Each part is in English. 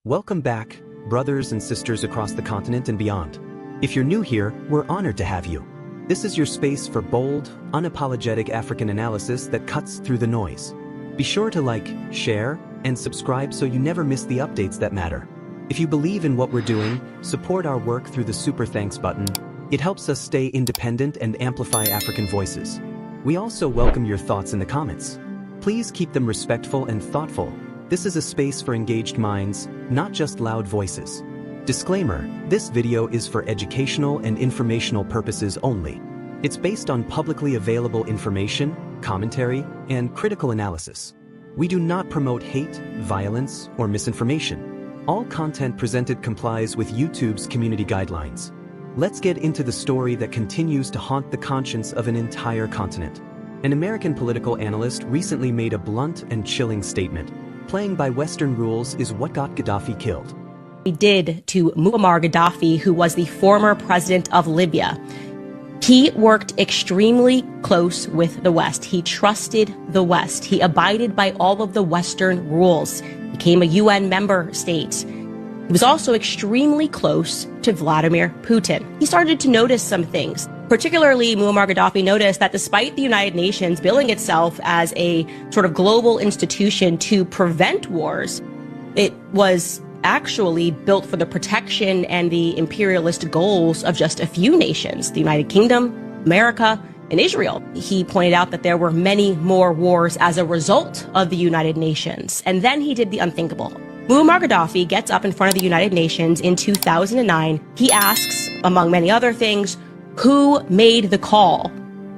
Welcome back, brothers and sisters across the continent and beyond. If you're new here, we're honored to have you. This is your space for bold, unapologetic African analysis that cuts through the noise. Be sure to like, share, and subscribe so you never miss the updates that matter. If you believe in what we're doing, support our work through the Super Thanks button. It helps us stay independent and amplify African voices. We also welcome your thoughts in the comments. Please keep them respectful and thoughtful. This is a space for engaged minds, not just loud voices. Disclaimer, this video is for educational and informational purposes only. It's based on publicly available information, commentary, and critical analysis. We do not promote hate, violence, or misinformation. All content presented complies with YouTube's community guidelines. Let's get into the story that continues to haunt the conscience of an entire continent. An American political analyst recently made a blunt and chilling statement. Playing by Western rules is what got Gaddafi killed. He did to Muammar Gaddafi, who was the former president of Libya. He worked extremely close with the West. He trusted the West. He abided by all of the Western rules. He became a UN member state. He was also extremely close to Vladimir Putin. He started to notice some things. Particularly, Muammar Gaddafi noticed that despite the United Nations billing itself as a sort of global institution to prevent wars, it was actually built for the protection and the imperialist goals of just a few nations, the United Kingdom, America, and Israel. He pointed out that there were many more wars as a result of the United Nations. And then he did the unthinkable. Muammar Gaddafi gets up in front of the United Nations in 2009. He asks, among many other things, who made the call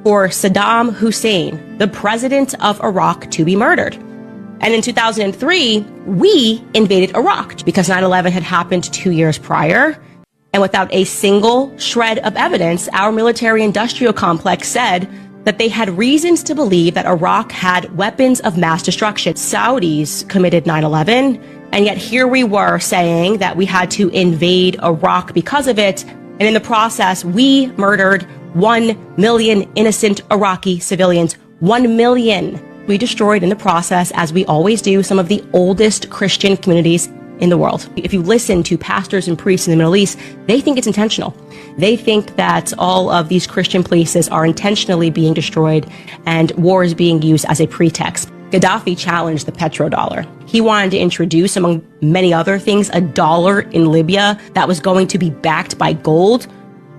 for Saddam Hussein, the president of Iraq, to be murdered? And in 2003, we invaded Iraq because 9/11 had happened 2 years prior. And without a single shred of evidence, our military-industrial complex said that they had reasons to believe that Iraq had weapons of mass destruction. Saudis committed 9/11, and yet here we were saying that we had to invade Iraq because of it. And in the process, we murdered 1 million innocent Iraqi civilians. 1 million. We destroyed in the process, as we always do, some of the oldest Christian communities in the world. If you listen to pastors and priests in the Middle East, they think it's intentional. They think that all of these Christian places are intentionally being destroyed and war is being used as a pretext. Gaddafi challenged the petrodollar. He wanted to introduce, among many other things, a dollar in Libya that was going to be backed by gold.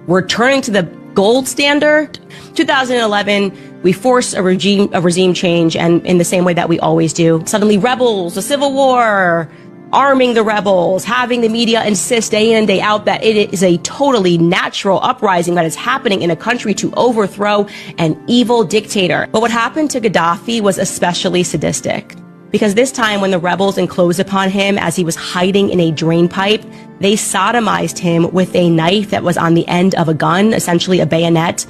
We're turning to the gold standard. 2011, we force a regime change, and in the same way that we always do, suddenly rebels, a civil war, arming the rebels, having the media insist day in and day out that it is a totally natural uprising that is happening in a country to overthrow an evil dictator. But what happened to Gaddafi was especially sadistic, because this time when the rebels enclosed upon him as he was hiding in a drain pipe, they sodomized him with a knife that was on the end of a gun, essentially a bayonet,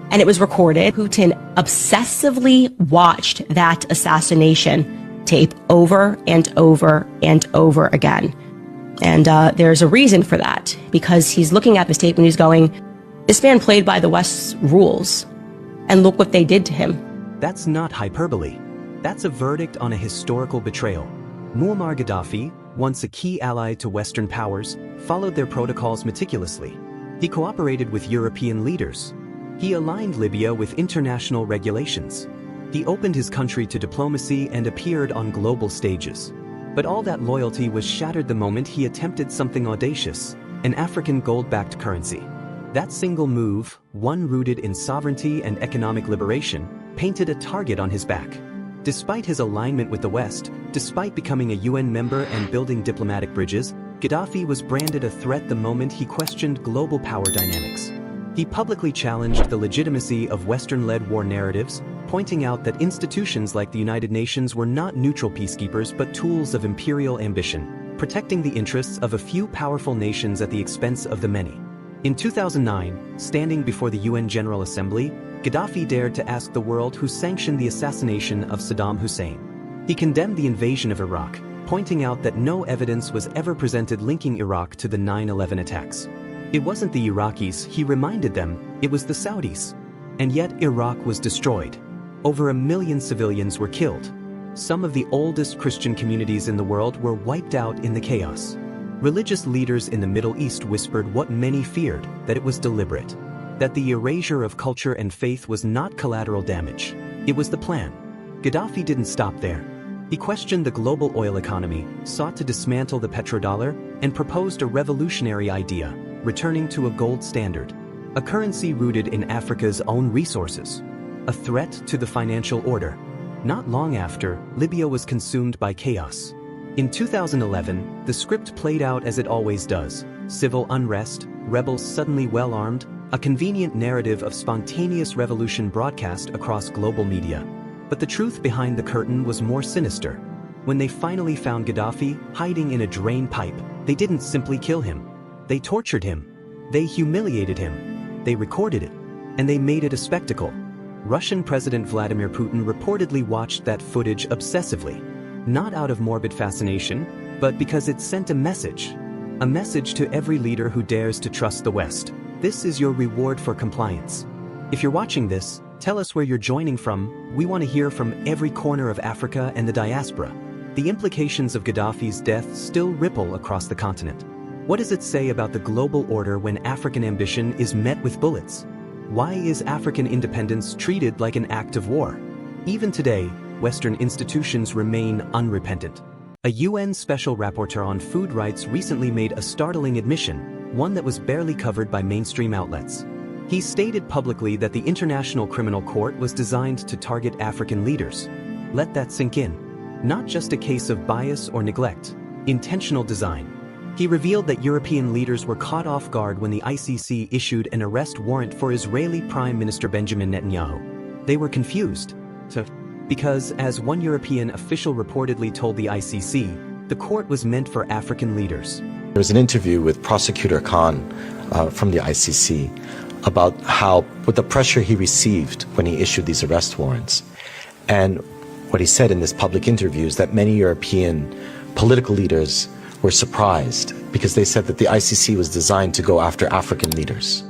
and it was recorded. Putin obsessively watched that assassination tape over and over and over again. And there's a reason for that, because he's looking at this tape and he's going, this man played by the West's rules, and look what they did to him. That's not hyperbole. That's a verdict on a historical betrayal. Muammar Gaddafi, once a key ally to Western powers, followed their protocols meticulously. He cooperated with European leaders. He aligned Libya with international regulations. He opened his country to diplomacy and appeared on global stages. But all that loyalty was shattered the moment he attempted something audacious, an African gold-backed currency. That single move, one rooted in sovereignty and economic liberation, painted a target on his back. Despite his alignment with the West, despite becoming a UN member and building diplomatic bridges, Gaddafi was branded a threat the moment he questioned global power dynamics. He publicly challenged the legitimacy of Western-led war narratives, pointing out that institutions like the United Nations were not neutral peacekeepers but tools of imperial ambition, protecting the interests of a few powerful nations at the expense of the many. In 2009, standing before the UN General Assembly, Gaddafi dared to ask the world who sanctioned the assassination of Saddam Hussein. He condemned the invasion of Iraq, pointing out that no evidence was ever presented linking Iraq to the 9/11 attacks. It wasn't the Iraqis, he reminded them, it was the Saudis. And yet Iraq was destroyed. Over 1 million civilians were killed. some of the oldest Christian communities in the world were wiped out in the chaos. Religious leaders in the Middle East whispered what many feared, that it was deliberate. That the erasure of culture and faith was not collateral damage. It was the plan. Gaddafi didn't stop there. He questioned the global oil economy, sought to dismantle the petrodollar, and proposed a revolutionary idea, returning to a gold standard. A currency rooted in Africa's own resources. A threat to the financial order. Not long after, Libya was consumed by chaos. In 2011, the script played out as it always does. Civil unrest, rebels suddenly well-armed, a convenient narrative of spontaneous revolution broadcast across global media. But the truth behind the curtain was more sinister. When they finally found Gaddafi hiding in a drain pipe, they didn't simply kill him. They tortured him. They humiliated him. They recorded it. And they made it a spectacle. Russian President Vladimir Putin reportedly watched that footage obsessively. Not out of morbid fascination, but because it sent a message. A message to every leader who dares to trust the West. This is your reward for compliance. If you're watching this, tell us where you're joining from. We want to hear from every corner of Africa and the diaspora. The implications of Gaddafi's death still ripple across the continent. What does it say about the global order when African ambition is met with bullets? Why is African independence treated like an act of war? Even today, Western institutions remain unrepentant. A UN Special Rapporteur on Food Rights recently made a startling admission, one that was barely covered by mainstream outlets. He stated publicly that the International Criminal Court was designed to target African leaders. Let that sink in. Not just a case of bias or neglect, intentional design. He revealed that European leaders were caught off guard when the ICC issued an arrest warrant for Israeli Prime Minister Benjamin Netanyahu. They were confused. Because, as one European official reportedly told the ICC, the court was meant for African leaders. There was an interview with Prosecutor Khan from the ICC about how, with the pressure he received when he issued these arrest warrants. And what he said in this public interview is that many European political leaders were surprised because they said that the ICC was designed to go after African leaders.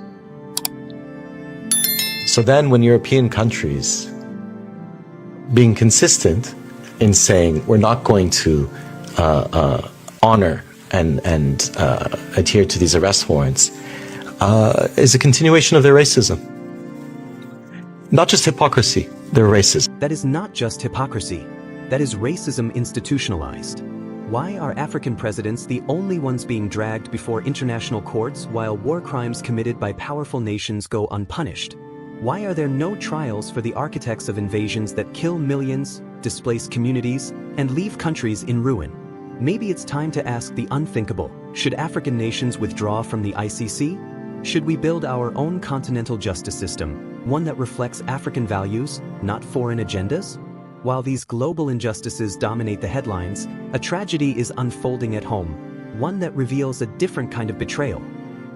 So then when European countries, being consistent in saying we're not going to honor and adhere to these arrest warrants, is a continuation of their racism. Not just hypocrisy, their racism. That is not just hypocrisy. That is racism institutionalized. Why are African presidents the only ones being dragged before international courts while war crimes committed by powerful nations go unpunished? Why are there no trials for the architects of invasions that kill millions, displace communities, and leave countries in ruin? Maybe it's time to ask the unthinkable. Should African nations withdraw from the ICC? Should we build our own continental justice system, one that reflects African values, not foreign agendas? While these global injustices dominate the headlines, a tragedy is unfolding at home, one that reveals a different kind of betrayal.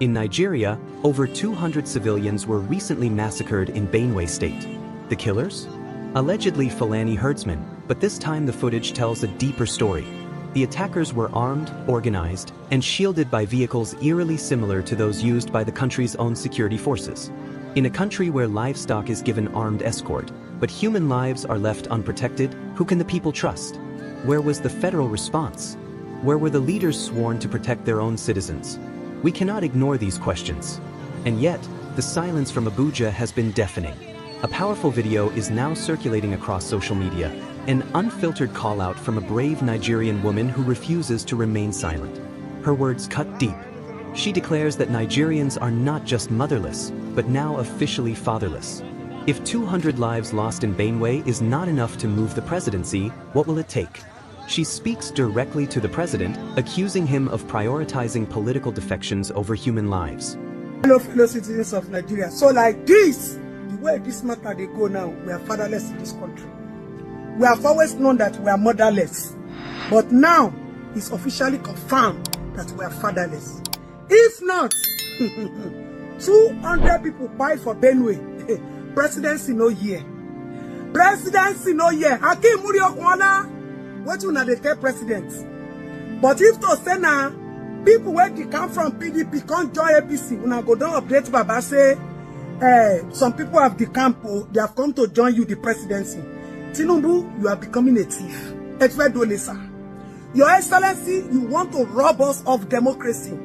In Nigeria, over 200 civilians were recently massacred in Benue state. The killers? Allegedly Fulani herdsmen, but this time the footage tells a deeper story. The attackers were armed, organized, and shielded by vehicles eerily similar to those used by the country's own security forces. In a country where livestock is given armed escort, but human lives are left unprotected, who can the people trust? Where was the federal response? Where were the leaders sworn to protect their own citizens? We cannot ignore these questions. And yet, the silence from Abuja has been deafening. A powerful video is now circulating across social media, an unfiltered call-out from a brave Nigerian woman who refuses to remain silent. Her words cut deep. She declares that Nigerians are not just motherless, but now officially fatherless. If 200 lives lost in Benue is not enough to move the presidency, what will it take? She speaks directly to the president, accusing him of prioritizing political defections over human lives. Hello, fellow citizens of Nigeria. So like this, the way this matter they go now, we are fatherless in this country. We have always known that we are motherless. But now, it's officially confirmed that we are fatherless. If not, 200 people buy for Benue. Presidency no year. Presidency no year. Hakim Murio Kwana. What you know they tell presidents? But if to say now, people where they come from PDP can't join APC, when I go down update Baba say, some people have decamped, they have come to join you the presidency. Tinubu, you are becoming a thief. Your Excellency, you want to rob us of democracy.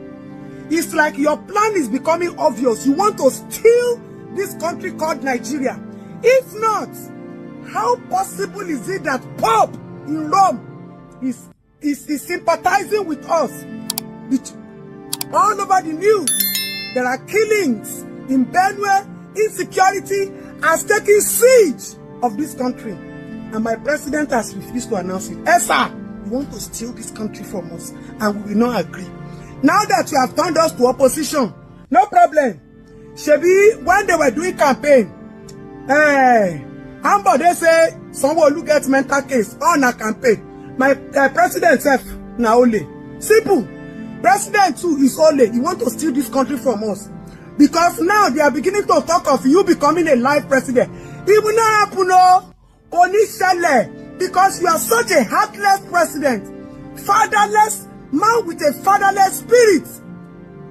It's like your plan is becoming obvious. You want to steal this country called Nigeria. If not, how possible is it that Pope in Rome is sympathizing with us? All over the news, there are killings in Benue, insecurity has taken siege of this country. And my president has refused to announce it. Sir, you want to steal this country from us, and we will not agree. Now that you have turned us to opposition, no problem. Shebi, when they were doing campaign, Amber, they say, someone who gets mental case on a campaign. My president self, now only. Simple. President too is only. You want to steal this country from us. Because now they are beginning to talk of you becoming a live president. It will not happen, no. Onishale, because you are such a heartless president. Fatherless man with a fatherless spirit.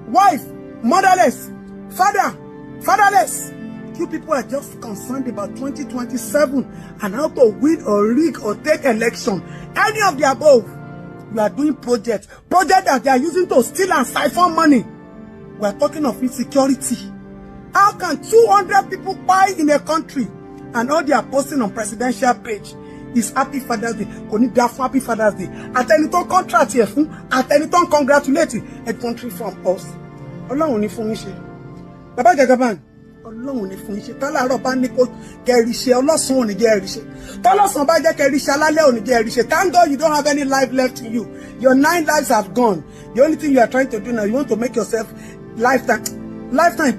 Wife, motherless. Father, fatherless. You people are just concerned about 2027 and how to win or rig or take election. Any of the above. We are doing projects that they are using to steal and siphon money. We are talking of insecurity. How can 200 people buy in a country and all they are posting on presidential page is Happy Father's Day? Happy Father's Day. At any time contract here, at any time congratulate a country from us. Ọlọ́run ní fún yín ṣe. Baba Jagaban, Ọlọ́run ní fún yín ṣe. Tálàárọ̀ bá ní kó kẹ́rì ṣe, ọlọ́sàn ò ní jẹ́ ẹ̀rí ṣe. Tọ́lọ́sàn bá jẹ́ kẹ́rì ṣe, alálẹ̀ ò ní jẹ́ ẹ̀rí ṣe. Thank God you don't have any life left in you. Your 9 lives have gone. The only thing you are trying to do now, you want to make yourself lifetime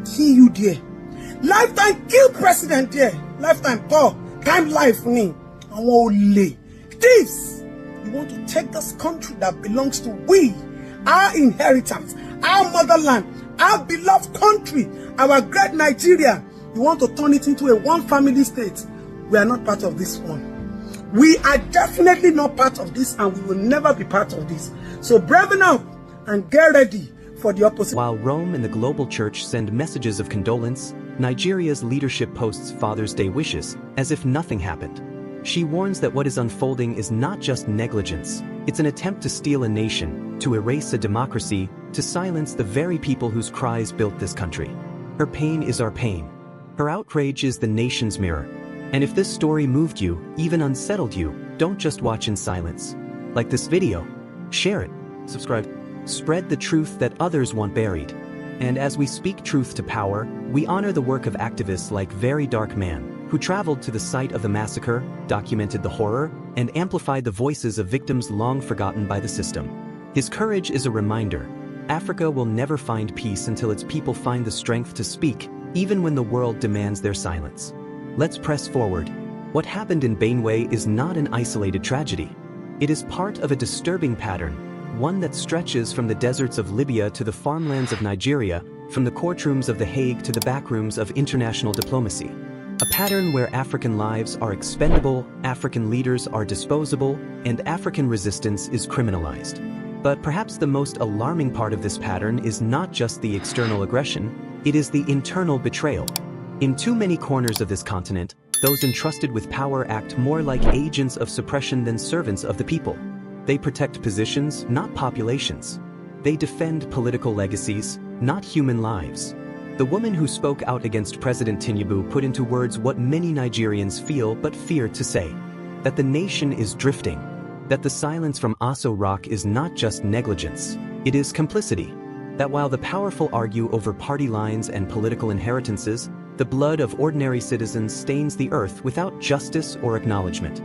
kill you there. Lifetime kill president there. Lifetime poor. Time life me. Thieves. You want to take this country that belongs to we, our inheritance, our motherland, our beloved country, our great Nigeria. You want to turn it into a one family state. We are not part of this one. We are definitely not part of this, and we will never be part of this. So braven up and get ready for the opposite. While Rome and the global church send messages of condolence, Nigeria's leadership posts Father's Day wishes, as if nothing happened. She warns that what is unfolding is not just negligence, it's an attempt to steal a nation, to erase a democracy, to silence the very people whose cries built this country. Her pain is our pain. Her outrage is the nation's mirror. And if this story moved you, even unsettled you, don't just watch in silence. Like this video, share it, subscribe, spread the truth that others want buried. And as we speak truth to power, we honor the work of activists like Very Dark Man, who traveled to the site of the massacre, documented the horror, and amplified the voices of victims long forgotten by the system. His courage is a reminder. Africa will never find peace until its people find the strength to speak, even when the world demands their silence. Let's press forward. What happened in Benue is not an isolated tragedy. It is part of a disturbing pattern, one that stretches from the deserts of Libya to the farmlands of Nigeria, from the courtrooms of The Hague to the backrooms of international diplomacy. A pattern where African lives are expendable, African leaders are disposable, and African resistance is criminalized. But perhaps the most alarming part of this pattern is not just the external aggression, it is the internal betrayal. In too many corners of this continent, those entrusted with power act more like agents of suppression than servants of the people. They protect positions, not populations. They defend political legacies, not human lives. The woman who spoke out against President Tinubu put into words what many Nigerians feel but fear to say. That the nation is drifting. That the silence from Aso Rock is not just negligence, it is complicity. That while the powerful argue over party lines and political inheritances, the blood of ordinary citizens stains the earth without justice or acknowledgement.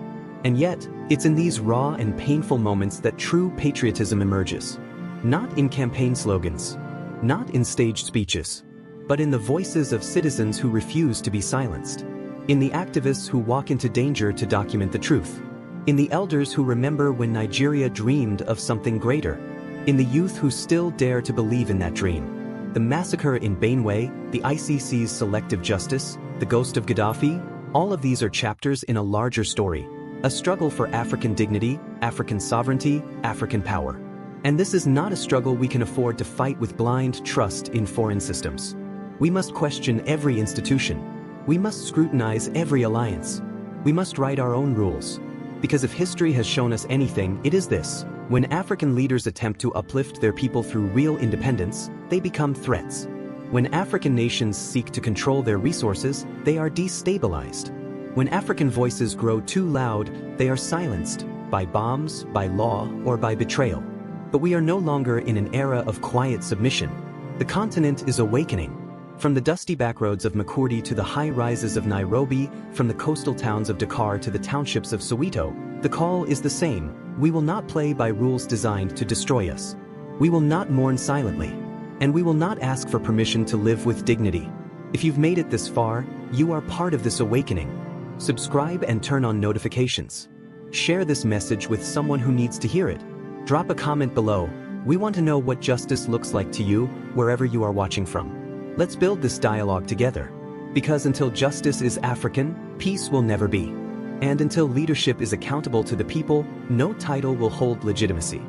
And yet, it's in these raw and painful moments that true patriotism emerges. Not in campaign slogans, not in staged speeches, but in the voices of citizens who refuse to be silenced. In the activists who walk into danger to document the truth. In the elders who remember when Nigeria dreamed of something greater. In the youth who still dare to believe in that dream. The massacre in Benue, the ICC's selective justice, the ghost of Gaddafi, all of these are chapters in a larger story. A struggle for African dignity, African sovereignty, African power. And this is not a struggle we can afford to fight with blind trust in foreign systems. We must question every institution. We must scrutinize every alliance. We must write our own rules. Because if history has shown us anything, it is this. When African leaders attempt to uplift their people through real independence, they become threats. When African nations seek to control their resources, they are destabilized. When African voices grow too loud, they are silenced by bombs, by law, or by betrayal. But we are no longer in an era of quiet submission. The continent is awakening. From the dusty backroads of Makurdi to the high rises of Nairobi, from the coastal towns of Dakar to the townships of Soweto, the call is the same. We will not play by rules designed to destroy us. We will not mourn silently. And we will not ask for permission to live with dignity. If you've made it this far, you are part of this awakening. Subscribe and turn on notifications. Share this message with someone who needs to hear it. Drop a comment below. We want to know what justice looks like to you, wherever you are watching from. Let's build this dialogue together. Because until justice is African, peace will never be. And until leadership is accountable to the people, no title will hold legitimacy.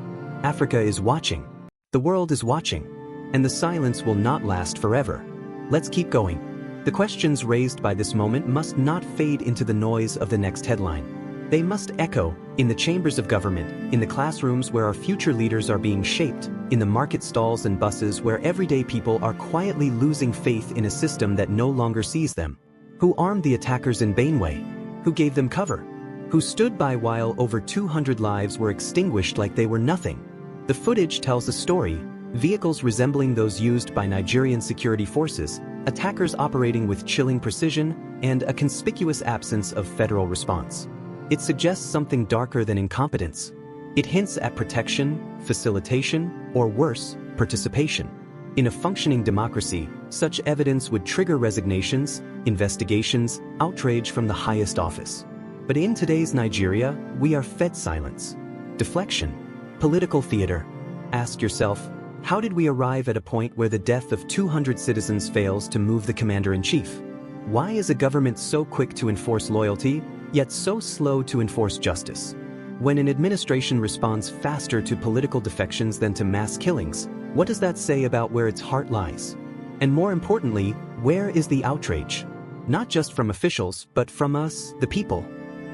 Africa is watching. The world is watching. And the silence will not last forever. Let's keep going. The questions raised by this moment must not fade into the noise of the next headline. They must echo in the chambers of government, in the classrooms where our future leaders are being shaped, in the market stalls and buses where everyday people are quietly losing faith in a system that no longer sees them. Who armed the attackers in Benue? Who gave them cover? Who stood by while over 200 lives were extinguished like they were nothing? The footage tells a story. Vehicles resembling those used by Nigerian security forces, attackers operating with chilling precision, and a conspicuous absence of federal response. It suggests something darker than incompetence. It hints at protection, facilitation, or worse, participation. In a functioning democracy, such evidence would trigger resignations, investigations, outrage from the highest office. But in today's Nigeria, we are fed silence, deflection, political theater. Ask yourself, how did we arrive at a point where the death of 200 citizens fails to move the commander-in-chief? Why is a government so quick to enforce loyalty, yet so slow to enforce justice? When an administration responds faster to political defections than to mass killings, what does that say about where its heart lies? And more importantly, where is the outrage? Not just from officials, but from us, the people.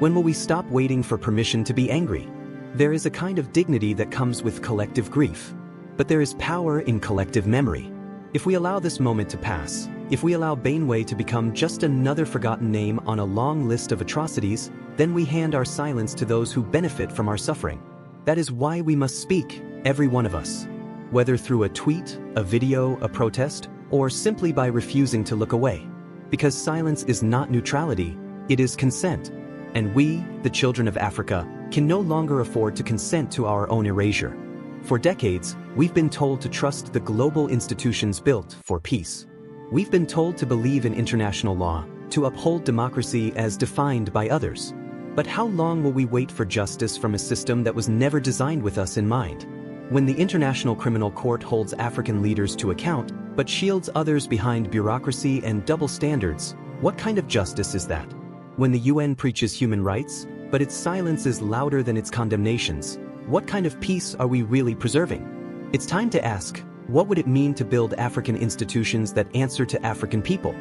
When will we stop waiting for permission to be angry? There is a kind of dignity that comes with collective grief. But there is power in collective memory. If we allow this moment to pass, if we allow Benue to become just another forgotten name on a long list of atrocities, then we hand our silence to those who benefit from our suffering. That is why we must speak, every one of us. Whether through a tweet, a video, a protest, or simply by refusing to look away. Because silence is not neutrality, it is consent. And we, the children of Africa, can no longer afford to consent to our own erasure. For decades, we've been told to trust the global institutions built for peace. We've been told to believe in international law, to uphold democracy as defined by others. But how long will we wait for justice from a system that was never designed with us in mind? When the International Criminal Court holds African leaders to account, but shields others behind bureaucracy and double standards, what kind of justice is that? When the UN preaches human rights, but its silence is louder than its condemnations, what kind of peace are we really preserving? It's time to ask, what would it mean to build African institutions that answer to African people?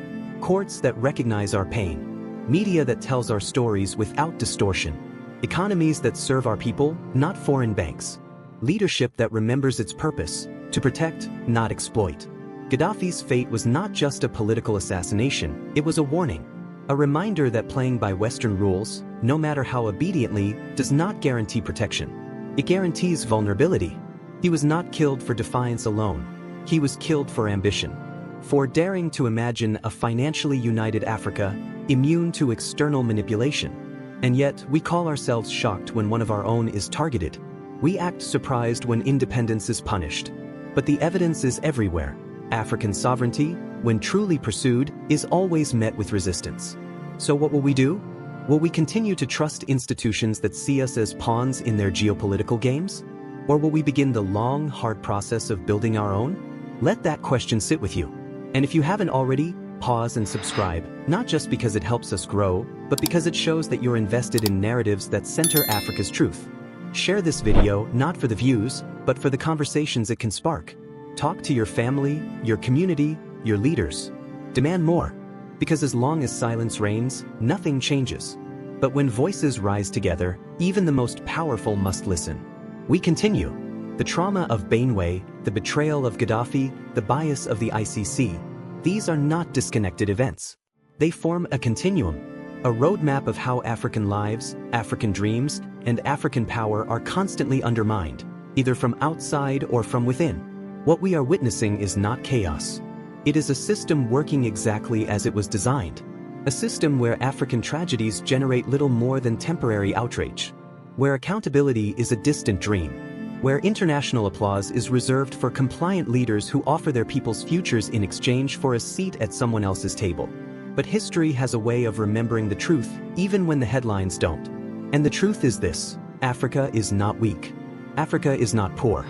Courts that recognize our pain. Media that tells our stories without distortion. Economies that serve our people, not foreign banks. Leadership that remembers its purpose, to protect, not exploit. Gaddafi's fate was not just a political assassination, it was a warning. A reminder that playing by Western rules, no matter how obediently, does not guarantee protection. It guarantees vulnerability. He was not killed for defiance alone. He was killed for ambition. For daring to imagine a financially united Africa, immune to external manipulation. And yet, we call ourselves shocked when one of our own is targeted. We act surprised when independence is punished. But the evidence is everywhere. African sovereignty, when truly pursued, is always met with resistance. So what will we do? Will we continue to trust institutions that see us as pawns in their geopolitical games? Or will we begin the long, hard process of building our own? Let that question sit with you. And if you haven't already, pause and subscribe, not just because it helps us grow, but because it shows that you're invested in narratives that center Africa's truth. Share this video not for the views, but for the conversations it can spark. Talk to your family, your community, your leaders. Demand more. Because as long as silence reigns, nothing changes. But when voices rise together, even the most powerful must listen. We continue. The trauma of Benue, the betrayal of Gaddafi, the bias of the ICC, these are not disconnected events. They form a continuum, a roadmap of how African lives, African dreams, and African power are constantly undermined, either from outside or from within. What we are witnessing is not chaos. It is a system working exactly as it was designed. A system where African tragedies generate little more than temporary outrage. Where accountability is a distant dream. Where international applause is reserved for compliant leaders who offer their people's futures in exchange for a seat at someone else's table. But history has a way of remembering the truth, even when the headlines don't. And the truth is this: Africa is not weak. Africa is not poor.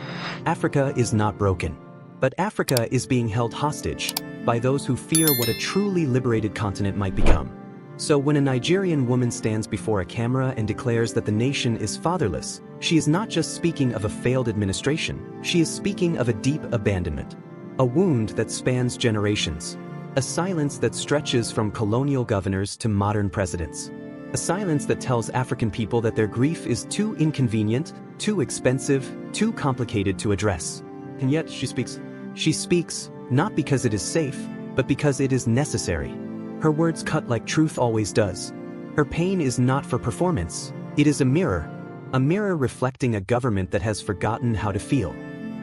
Africa is not broken. But Africa is being held hostage by those who fear what a truly liberated continent might become. So when a Nigerian woman stands before a camera and declares that the nation is fatherless, she is not just speaking of a failed administration, she is speaking of a deep abandonment. A wound that spans generations. A silence that stretches from colonial governors to modern presidents. A silence that tells African people that their grief is too inconvenient, too expensive, too complicated to address. And yet she speaks. She speaks, not because it is safe, but because it is necessary. Her words cut like truth always does. Her pain is not for performance, it is a mirror reflecting a government that has forgotten how to feel.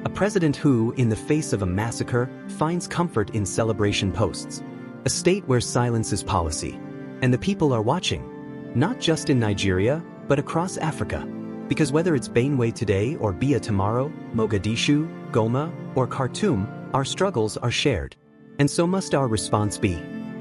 A president who, in the face of a massacre, finds comfort in celebration posts. A state where silence is policy. And the people are watching. Not just in Nigeria, but across Africa. Because whether it's Benue today or Bia tomorrow, Mogadishu, Goma, or Khartoum, our struggles are shared. And so must our response be.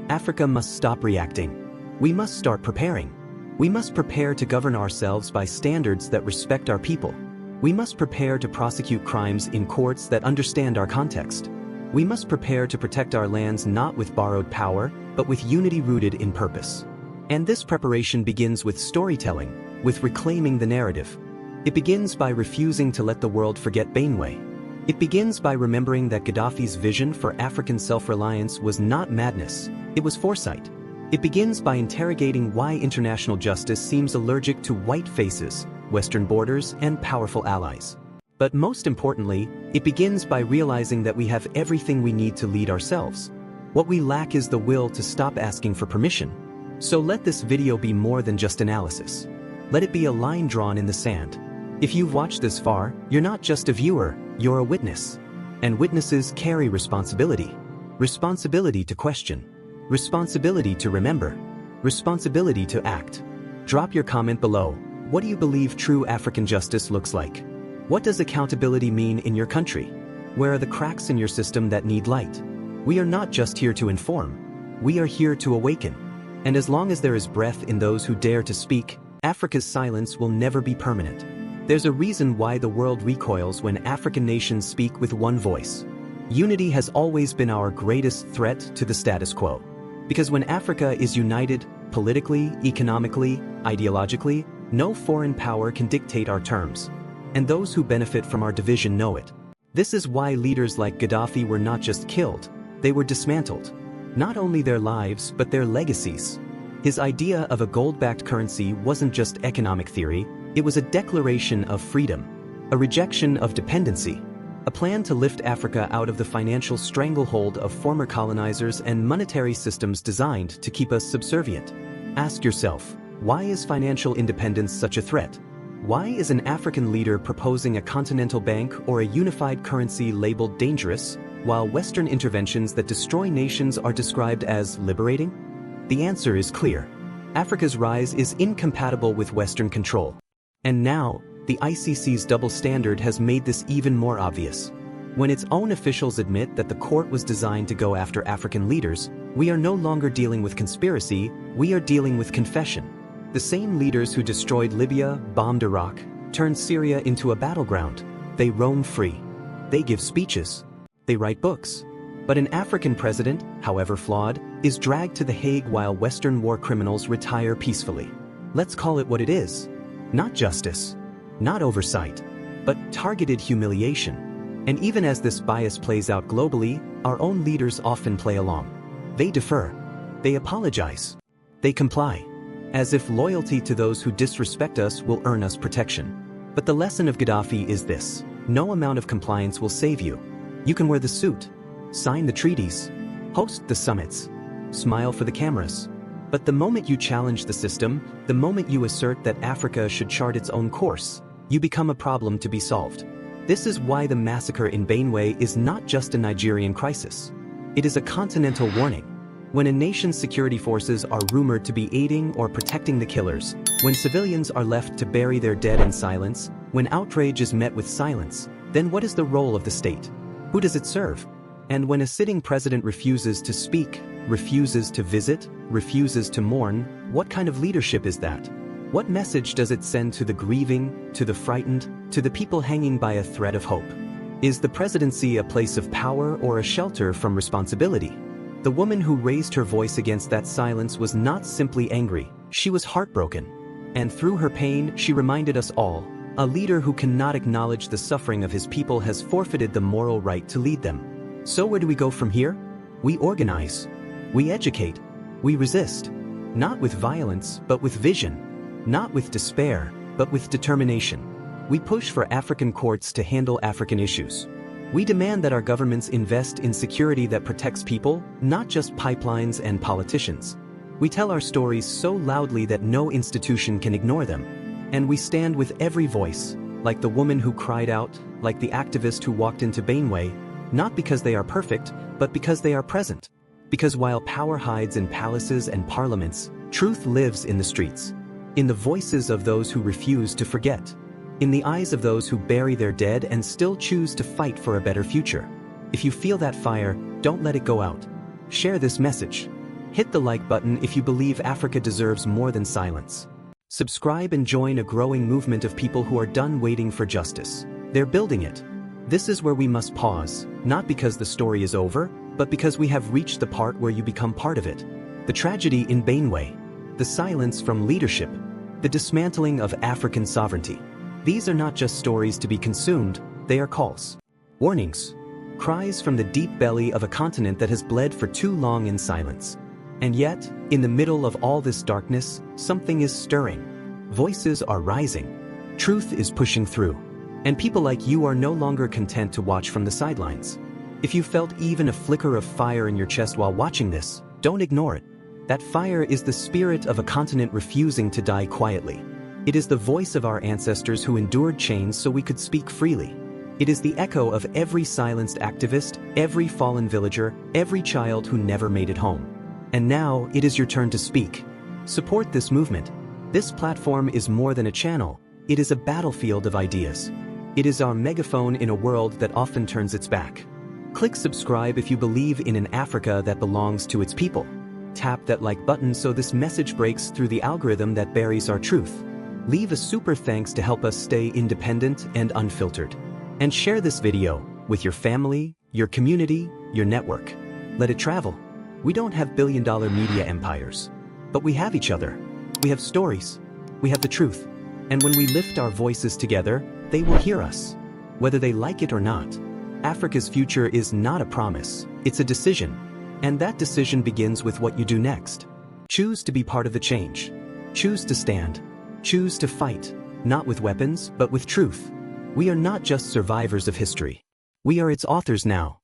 Africa must stop reacting. We must start preparing. We must prepare to govern ourselves by standards that respect our people. We must prepare to prosecute crimes in courts that understand our context. We must prepare to protect our lands not with borrowed power, but with unity rooted in purpose. And this preparation begins with storytelling, with reclaiming the narrative. It begins by refusing to let the world forget Benue. It begins by remembering that Gaddafi's vision for African self-reliance was not madness, it was foresight. It begins by interrogating why international justice seems allergic to white faces, Western borders, and powerful allies. But most importantly, it begins by realizing that we have everything we need to lead ourselves. What we lack is the will to stop asking for permission. So let this video be more than just analysis. Let it be a line drawn in the sand. If you've watched this far, you're not just a viewer, you're a witness. And witnesses carry responsibility. Responsibility to question. Responsibility to remember. Responsibility to act. Drop your comment below. What do you believe true African justice looks like? What does accountability mean in your country? Where are the cracks in your system that need light? We are not just here to inform. We are here to awaken. And as long as there is breath in those who dare to speak, Africa's silence will never be permanent. There's a reason why the world recoils when African nations speak with one voice. Unity has always been our greatest threat to the status quo. Because when Africa is united, politically, economically, ideologically, no foreign power can dictate our terms. And those who benefit from our division know it. This is why leaders like Gaddafi were not just killed, they were dismantled. Not only their lives, but their legacies. His idea of a gold-backed currency wasn't just economic theory, it was a declaration of freedom, a rejection of dependency, a plan to lift Africa out of the financial stranglehold of former colonizers and monetary systems designed to keep us subservient. Ask yourself, why is financial independence such a threat? Why is an African leader proposing a continental bank or a unified currency labeled dangerous, while Western interventions that destroy nations are described as liberating? The answer is clear. Africa's rise is incompatible with Western control. And now, the ICC's double standard has made this even more obvious. When its own officials admit that the court was designed to go after African leaders, we are no longer dealing with conspiracy, we are dealing with confession. The same leaders who destroyed Libya, bombed Iraq, turned Syria into a battleground. They roam free. They give speeches. They write books. But an African president, however flawed, is dragged to The Hague while Western war criminals retire peacefully. Let's call it what it is. Not justice. Not oversight. But targeted humiliation. And even as this bias plays out globally, our own leaders often play along. They defer. They apologize. They comply. as if loyalty to those who disrespect us will earn us protection. But the lesson of Gaddafi is this: no amount of compliance will save you. You can wear the suit, sign the treaties, host the summits, smile for the cameras. But the moment you challenge the system, the moment you assert that Africa should chart its own course, you become a problem to be solved. This is why the massacre in Benue is not just a Nigerian crisis. It is a continental warning. When a nation's security forces are rumored to be aiding or protecting the killers, when civilians are left to bury their dead in silence, when outrage is met with silence, then what is the role of the state? Who does it serve? And when a sitting president refuses to speak, refuses to visit, refuses to mourn, what kind of leadership is that? What message does it send to the grieving, to the frightened, to the people hanging by a thread of hope? Is the presidency a place of power or a shelter from responsibility? The woman who raised her voice against that silence was not simply angry, she was heartbroken. And through her pain, she reminded us all, a leader who cannot acknowledge the suffering of his people has forfeited the moral right to lead them. So where do we go from here? We organize. We educate. We resist. Not with violence, but with vision. Not with despair, but with determination. We push for African courts to handle African issues. We demand that our governments invest in security that protects people, not just pipelines and politicians. We tell our stories so loudly that no institution can ignore them. And we stand with every voice, like the woman who cried out, like the activist who walked into Benue, not because they are perfect, but because they are present. Because while power hides in palaces and parliaments, truth lives in the streets. In the voices of those who refuse to forget. In the eyes of those who bury their dead and still choose to fight for a better future. If you feel that fire, don't let it go out. Share this message. Hit the like button if you believe Africa deserves more than silence. Subscribe and join a growing movement of people who are done waiting for justice. They're building it. This is where we must pause, not because the story is over, but because we have reached the part where you become part of it. The tragedy in Benue, the silence from leadership, the dismantling of African sovereignty. These are not just stories to be consumed, they are calls. Warnings. Cries from the deep belly of a continent that has bled for too long in silence. And yet, in the middle of all this darkness, something is stirring. Voices are rising. Truth is pushing through. And people like you are no longer content to watch from the sidelines. If you felt even a flicker of fire in your chest while watching this, don't ignore it. That fire is the spirit of a continent refusing to die quietly. It is the voice of our ancestors who endured chains so we could speak freely. It is the echo of every silenced activist, every fallen villager, every child who never made it home. And now, it is your turn to speak. Support this movement. This platform is more than a channel, it is a battlefield of ideas. It is our megaphone in a world that often turns its back. Click subscribe if you believe in an Africa that belongs to its people. Tap that like button so this message breaks through the algorithm that buries our truth. Leave a super thanks to help us stay independent and unfiltered. And share this video with your family, your community, your network. Let it travel. We don't have billion-dollar media empires. But we have each other. We have stories. We have the truth. And when we lift our voices together, they will hear us. Whether they like it or not. Africa's future is not a promise, it's a decision. And that decision begins with what you do next. Choose to be part of the change. Choose to stand. Choose to fight, not with weapons, but with truth. We are not just survivors of history. We are its authors now.